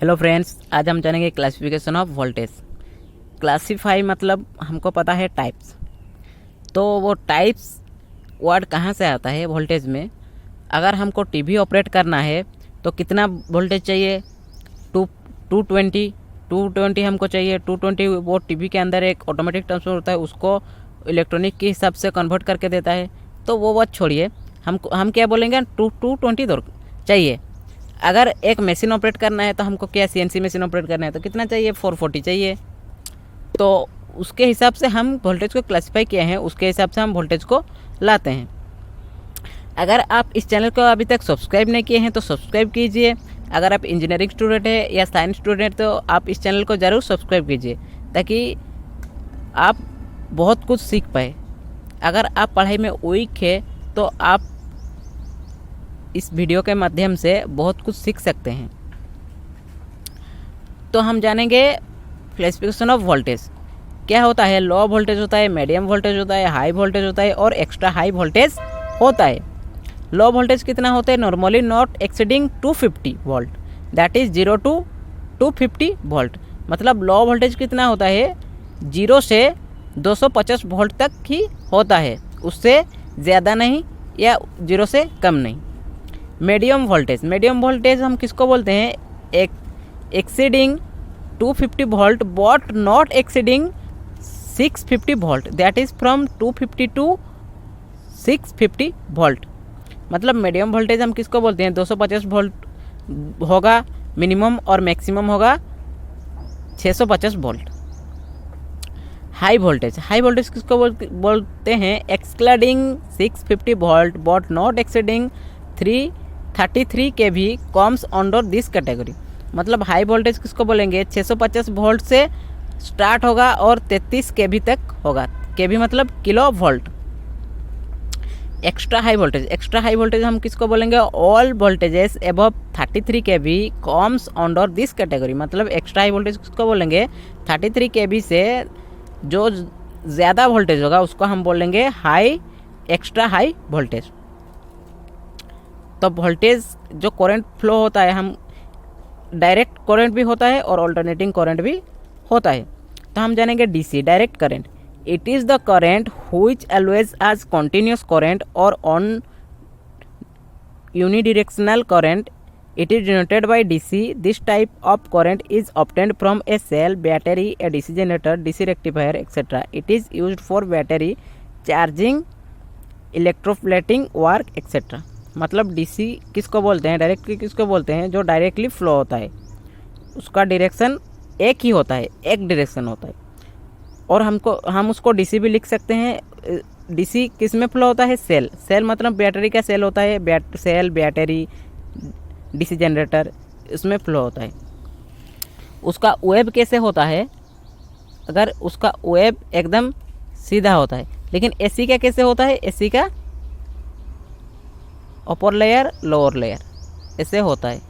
Hello friends, आज हम जानेंगे क्लासिफिकेशन ऑफ वोल्टेज। क्लासीफाई मतलब हमको पता है टाइप्स। तो वो टाइप्स वर्ड कहाँ से आता है वोल्टेज में? अगर हमको टीवी ऑपरेट करना है तो कितना वोल्टेज चाहिए? 220 हमको चाहिए। 220 वो टीवी के अंदर एक ऑटोमेटिक ट्रांसफर होता है, उसको इलेक्ट्रॉनिक के हिसाब से कन्वर्ट करके देता है। तो वो बात छोड़िए, हम क्या बोलेंगे? 220 चाहिए। अगर एक मशीन ऑपरेट करना है तो हमको क्या सीएनसी मशीन ऑपरेट करना है तो कितना चाहिए? 440 चाहिए। तो उसके हिसाब से हम वोल्टेज को क्लासिफाई किए हैं, उसके हिसाब से हम वोल्टेज को लाते हैं। अगर आप इस चैनल को अभी तक सब्सक्राइब नहीं किए हैं तो सब्सक्राइब कीजिए। अगर आप इंजीनियरिंग स्टूडेंट है या साइंस स्टूडेंट तो आप इस चैनल को ज़रूर सब्सक्राइब कीजिए ताकि आप बहुत कुछ सीख पाए। अगर आप पढ़ाई में वीक है तो आप इस वीडियो के माध्यम से बहुत कुछ सीख सकते हैं। तो हम जानेंगे क्लासिफिकेशन ऑफ वोल्टेज क्या होता है। लो वोल्टेज होता है, मीडियम वोल्टेज होता है, हाई वोल्टेज होता है और एक्स्ट्रा हाई वोल्टेज होता है। लो वोल्टेज कितना होता है? Normally not exceeding 250 volt, that is 0 to 250 volt. मतलब लो वोल्टेज कितना होता है? 0 से 250 वोल्ट तक ही होता है, उससे ज़्यादा नहीं या 0 से कम नहीं। मीडियम वोल्टेज हम किसको बोलते हैं? Exceeding 250 volt but not exceeding 650 volt, that is from 250 to 650 volt. मतलब मीडियम वोल्टेज हम किसको बोलते हैं? 250 वोल्ट होगा मिनिमम और मैक्सिमम होगा 650 वोल्ट। हाई वोल्टेज किसको बोलते हैं? Excluding 650 volt but not exceeding 333 kV comes under this category. मतलब हाई वोल्टेज किसको बोलेंगे? 650 वोल्ट से स्टार्ट होगा और 33 kV तक होगा। kV मतलब kilo volt. Extra high voltage हम किसको बोलेंगे? All voltages above 33 kV comes under this category. मतलब एक्स्ट्रा हाई वोल्टेज किसको बोलेंगे? 33 kV से जो ज़्यादा वोल्टेज होगा उसको हम बोलेंगे एक्स्ट्रा हाई वोल्टेज। तो वोल्टेज जो करंट फ्लो होता है, हम डायरेक्ट करंट भी होता है और अल्टरनेटिंग करंट भी होता है। तो हम जानेंगे DC, direct current. It is the current which always as continuous current और on unidirectional current. It is generated by DC. This type of current is obtained from a cell, battery, a DC generator, DC rectifier etcetera. It is used for battery charging, electroplating work etcetera. मतलब DC किसको बोलते हैं? Directly किसको बोलते हैं? जो directly flow होता है, उसका डायरेक्शन एक ही होता है, एक डायरेक्शन होता है। और हम उसको डीसी भी लिख सकते हैं। डीसी किस में फ्लो होता है? सेल मतलब बैटरी का सेल होता है, बैटरी, डीसी जनरेटर, इसमें फ्लो होता है। उसका वेव कैसे होता है? अगर उसका वेव एकदम सीधा होता है। लेकिन एसी का कैसे होता है? एसी का अपर लेयर लोअर लेयर ऐसे होता है।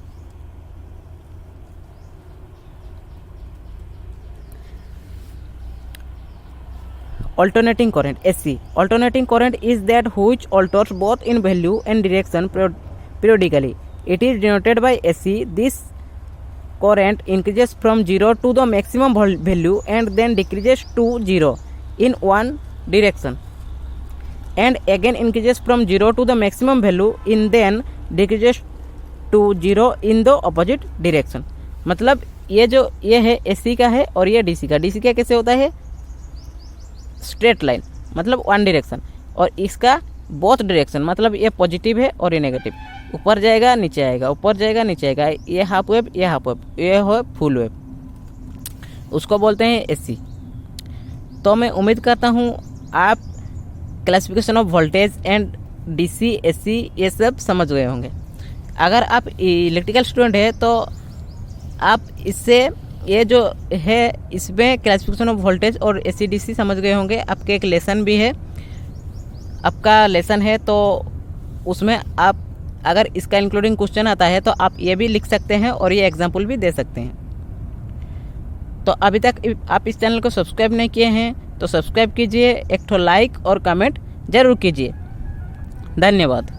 Alternating current, AC. Alternating current is that which altars both in value and direction periodically. It is generated by AC. This current increases from 0 to the maximum value and then decreases to 0 in one direction, and again increases from 0 to the maximum value in then decreases to 0 in the opposite direction. मतलब ये है AC का है और ये DC का कैसे होता है? स्ट्रेट लाइन मतलब वन डायरेक्शन, और इसका बोथ डायरेक्शन मतलब ये पॉजिटिव है और ये नेगेटिव, ऊपर जाएगा नीचे आएगा, ऊपर जाएगा नीचे आएगा। ये हाफ वेव, ये हो फुल वेव, उसको बोलते हैं एसी। तो मैं उम्मीद करता हूँ आप classification of voltage and DC, AC ये सब समझ गए होंगे। अगर आप इलेक्ट्रिकल स्टूडेंट है तो आप इससे ये जो है इसमें क्लासिफिकेशन ऑफ वोल्टेज और एसी डीसी समझ गए होंगे। आपके एक लेसन भी है, आपका लेसन है, तो उसमें आप अगर इसका इंक्लूडिंग क्वेश्चन आता है तो आप ये भी लिख सकते हैं और ये एग्जाम्पल भी दे सकते हैं। तो अभी तक आप इस चैनल को सब्सक्राइब नहीं किए हैं तो सब्सक्राइब कीजिए, एक ठो लाइक और कमेंट ज़रूर कीजिए। धन्यवाद।